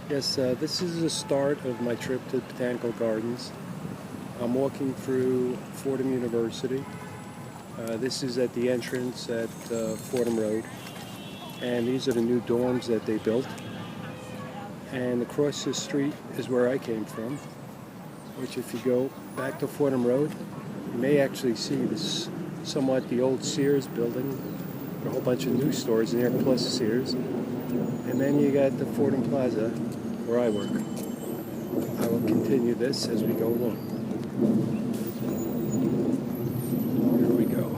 Yes, this is the start of my trip to Botanical Gardens. I'm walking through Fordham University. This is at the entrance at Fordham Road, and these are the new dorms that they built. And across the street is where I came from, which if you go back to Fordham Road, you may actually see this somewhat the old Sears building, a whole bunch of new stores in there, plus Sears. And then you got the Fordham Plaza, where I work. I will continue this as we go along. Here we go.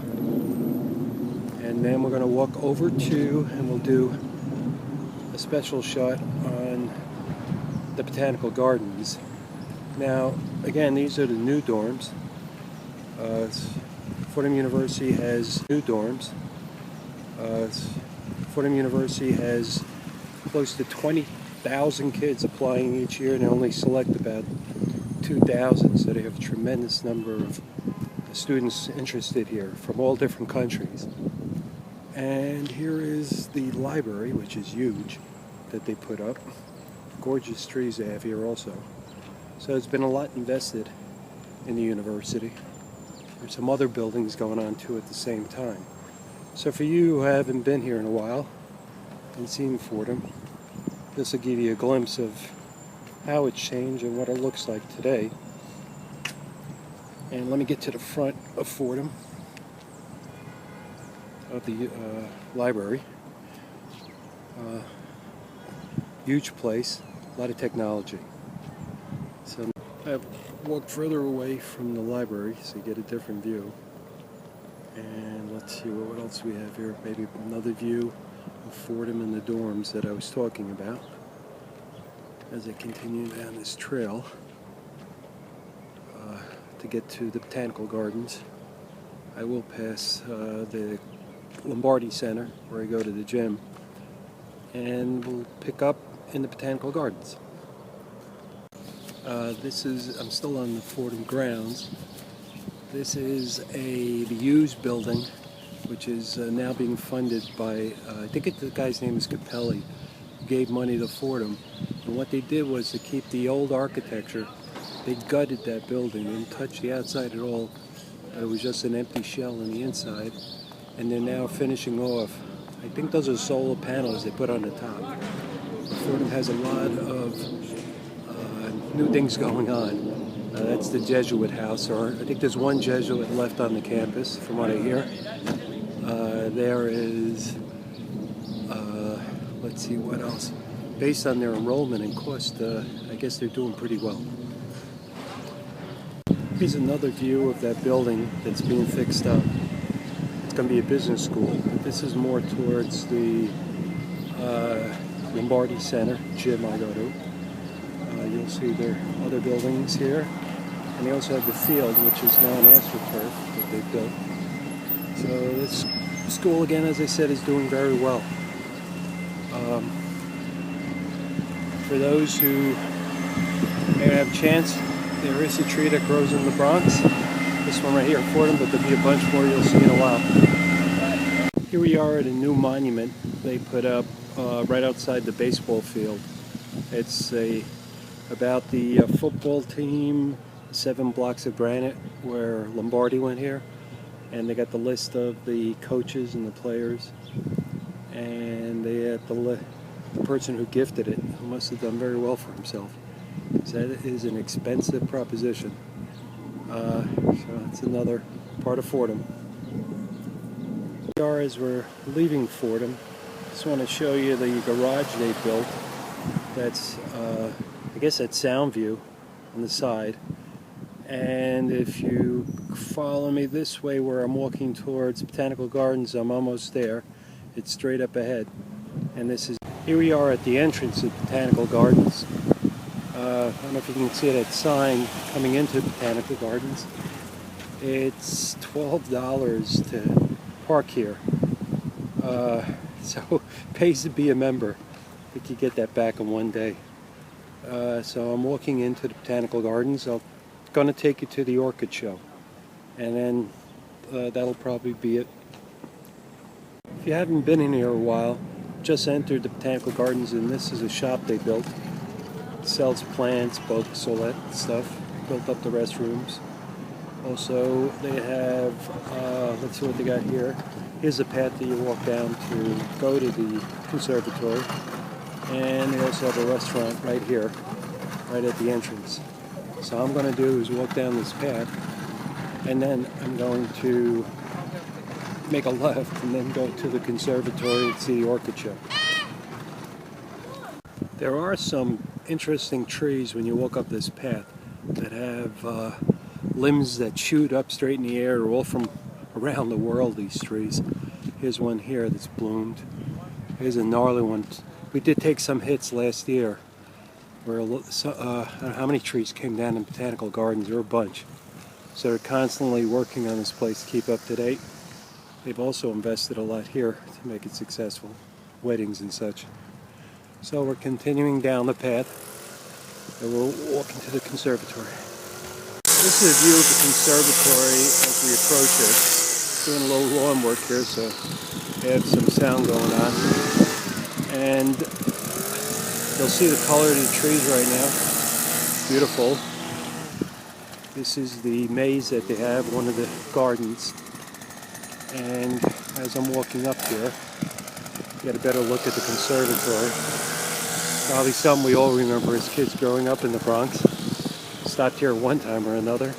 And then we're going to walk over to, and we'll do a special shot on the Botanical Gardens. Now, again, these are the new dorms. Fordham University has new dorms. Fordham University has close to 20,000 kids applying each year, and they only select about 2,000, so they have a tremendous number of students interested here from all different countries. And here is the library, which is huge, that they put up. Gorgeous trees they have here also. So there's been a lot invested in the university. There's some other buildings going on too at the same time. So for you who haven't been here in a while and seen Fordham, this will give you a glimpse of how it's changed and what it looks like today. And let me get to the front of Fordham, of the library. Huge place, a lot of technology. So I've walked further away from the library so you get a different view. And let's see what else we have here. Maybe another view of Fordham and the dorms that I was talking about as I continue down this trail to get to the Botanical Gardens. I will pass the Lombardi Center where I go to the gym, and we'll pick up in the Botanical Gardens. I'm still on the Fordham grounds. This is the Hughes building, which is now being funded by, I think the guy's name is Capelli, who gave money to Fordham. And what they did was to keep the old architecture. They gutted that building, they didn't touch the outside at all. It was just an empty shell on the inside. And they're now finishing off. I think those are solar panels they put on the top. Fordham has a lot of new things going on. That's the Jesuit house, or I think there's one Jesuit left on the campus, from what I hear. There is, let's see what else. Based on their enrollment and cost, I guess they're doing pretty well. Here's another view of that building that's being fixed up. It's going to be a business school, but this is more towards the Lombardi Center, gym I go to. You'll see there are other buildings here. And they also have the field, which is now an AstroTurf that they've built. So this school, again, as I said, is doing very well. For those who may have a chance, there is a tree that grows in the Bronx. This one right here at Fordham, but there'll be a bunch more you'll see in a while. Here we are at a new monument they put up right outside the baseball field. It's about the football team, 7 blocks of granite where Lombardi went here, and they got the list of the coaches and the players, and they had the person who gifted it, who must have done very well for himself. So that is an expensive proposition. So that's another part of Fordham. As we're leaving Fordham, just want to show you the garage they built. That's I guess that's Soundview on the side. And if you follow me this way where I'm walking towards Botanical Gardens, I'm almost there. It's straight up ahead. And here we are at the entrance of Botanical Gardens. I don't know if you can see that sign coming into Botanical Gardens. It's $12 to park here. So it pays to be a member. I think you get that back in one day. So I'm walking into the Botanical Gardens. I'm going to take you to the orchid show, and then that'll probably be it. If you haven't been in here a while, just entered the Botanical Gardens, and this is a shop they built. sells plants, books, all that stuff. Built up the restrooms. Also, they have, let's see what they got here. Here's a path that you walk down to go to the conservatory. And they also have a restaurant right here, right at the entrance. So all I'm going to do is walk down this path, and then I'm going to make a left and then go to the conservatory and see the orchid show. There are some interesting trees when you walk up this path that have limbs that shoot up straight in the air. They're all from around the world, these trees. Here's one here that's bloomed. Here's a gnarly one. We did take some hits last year where I don't know how many trees came down in botanical gardens. There were a bunch. So they're constantly working on this place to keep up to date. They've also invested a lot here to make it successful, weddings and such. So we're continuing down the path and we're walking to the conservatory. This is a view of the conservatory as we approach it. Doing a little lawn work here, so they have some sound going on. And you'll see the color of the trees right now. Beautiful. This is the maze that they have, one of the gardens. And as I'm walking up here, get a better look at the conservatory. Probably something we all remember as kids growing up in the Bronx. Stopped here one time or another.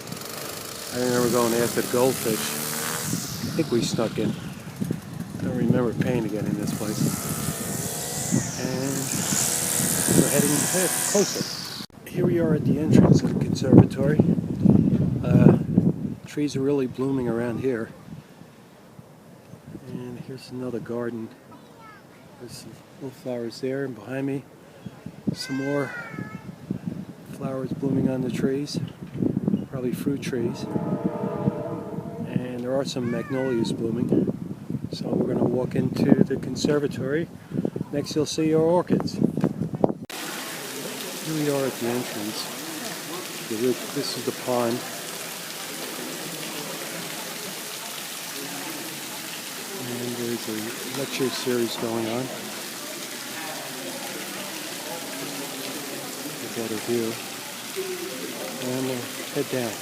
I remember going after the goldfish. I think we snuck in. I don't remember paying to get in this place. And we're heading closer. Here we are at the entrance of the conservatory. Trees are really blooming around here. And here's another garden. There's some little flowers there, and behind me some more flowers blooming on the trees, probably fruit trees. And there are some magnolias blooming. So we're going to walk into the conservatory. Next you'll see our orchids. Here we are at the entrance. This is the pond. And there's a lecture series going on. A better view. And we'll head down.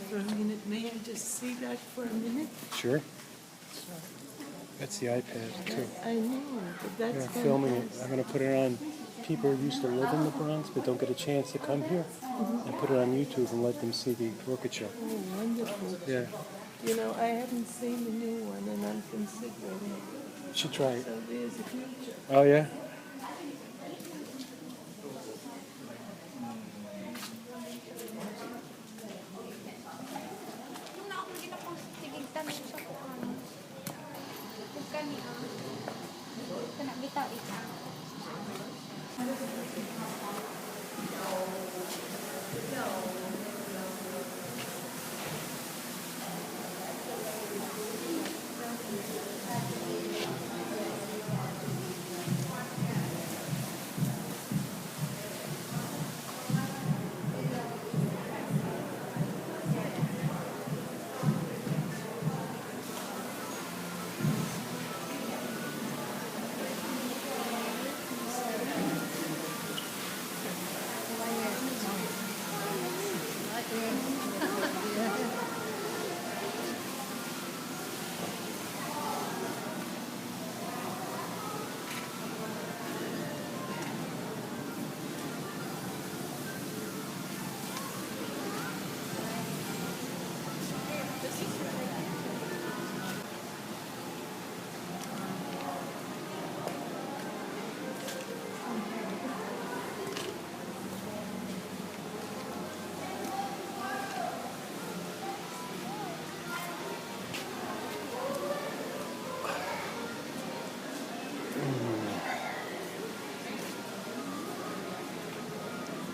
For a minute, may I just see that for a minute? Sure. That's the iPad too. I know, but that's I'm filming it. I'm going to put it on people who used to live in the Bronx but don't get a chance to come here, and put it on YouTube and let them see the orchid show. Oh, wonderful. Yeah. You know, I haven't seen the new one, and I'm considering it. You should try it. So there's a future. Oh yeah?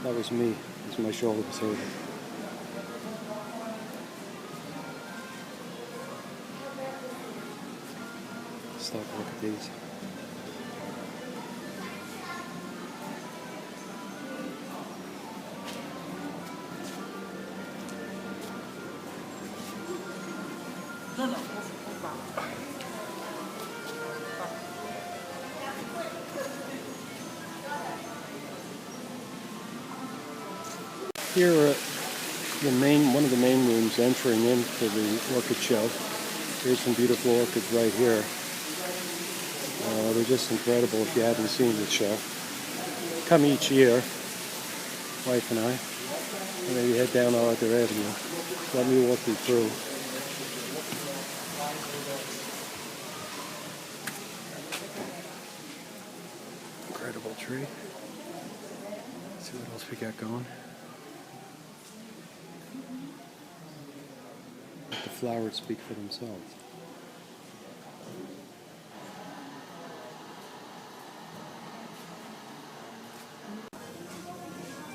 That was me, as my shoulder was hurting. Stop and look at these. Here, one of the main rooms entering into the orchid show. Here's some beautiful orchids right here. They're just incredible if you haven't seen the show. Come each year, wife and I, and then you head down Arthur Avenue. Let me walk you through. Incredible tree. Let's see what else we got going. Let the flowers speak for themselves.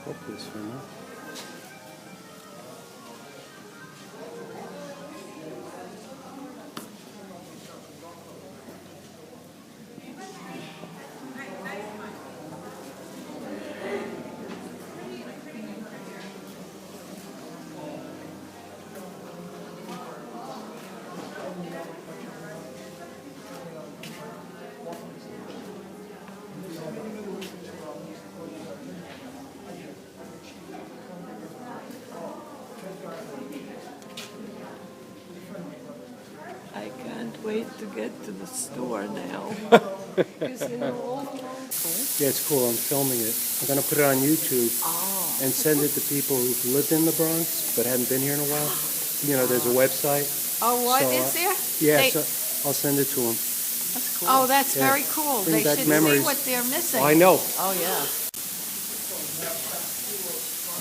Hope this one, huh? I can't wait to get to the store now. Because, you know, all the Yeah, it's cool. I'm filming it. I'm going to put it on YouTube and send it to people who've lived in the Bronx but haven't been here in a while. You know, there's a website. Oh, what So, is there? Yeah, They- so I'll send it to them. That's cool. Oh, that's Yeah. very cool. Bring They back should memories. see what they're missing. I know. Oh, yeah.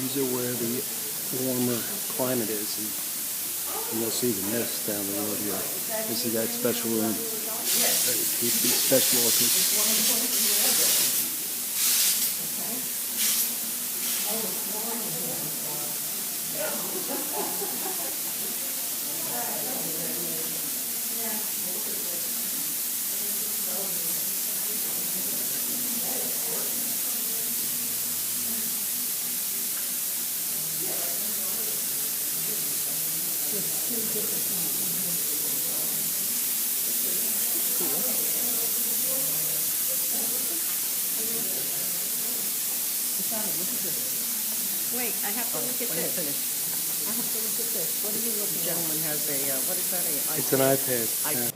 These are where the warmer climate is, and you'll see the mist down the road here. This is that special room. Keep these special orchids. Wait, I have to look at When you this. finish. I have to look at this. What are you The looking at? gentleman has a, what is that, a It's an iPad. Yeah.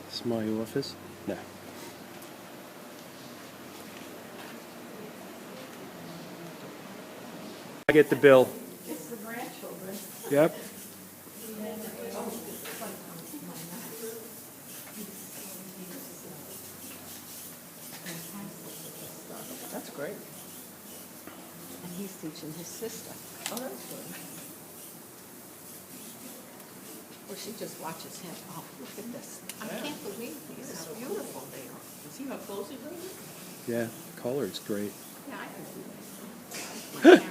This is my office. No. I get the bill. It's the grandchildren. Yep. That's great. And he's teaching his sister. Oh, that's good. Well, she just watches him. Oh, look at this. I can't believe these. How beautiful they are. See how close he brings it? Yeah. Color's great. Yeah, I can do that.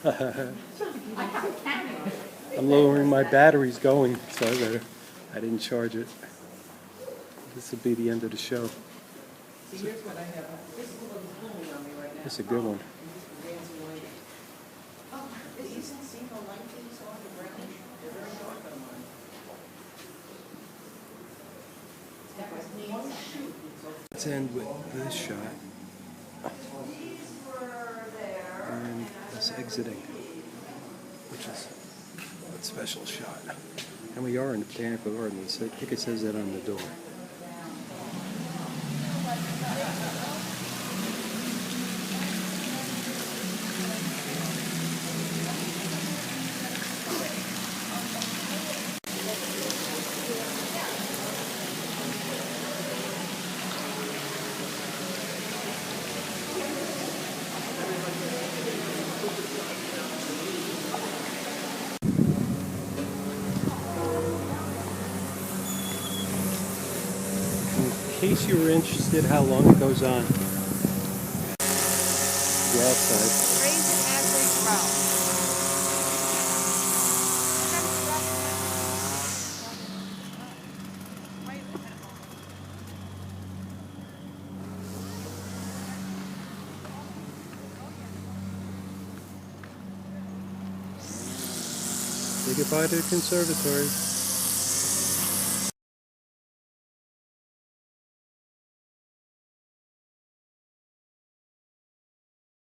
My camera. I have a camera. I'm lowering my batteries going, so I didn't charge it. This will be the end of the show. See, here's what I have. This is what is blooming on me right now. That's a good one. Dancing lady. Oh, this isn't, see how light these are on the ground? They're very dark on mine. That was one shoot. Let's end with this shot. And us exiting, which is a special shot. And we are in the Botanical Gardens. I think it says that on the door. In case you were interested how long it goes on, the outside. Raise it as they grow. Say goodbye to the conservatory.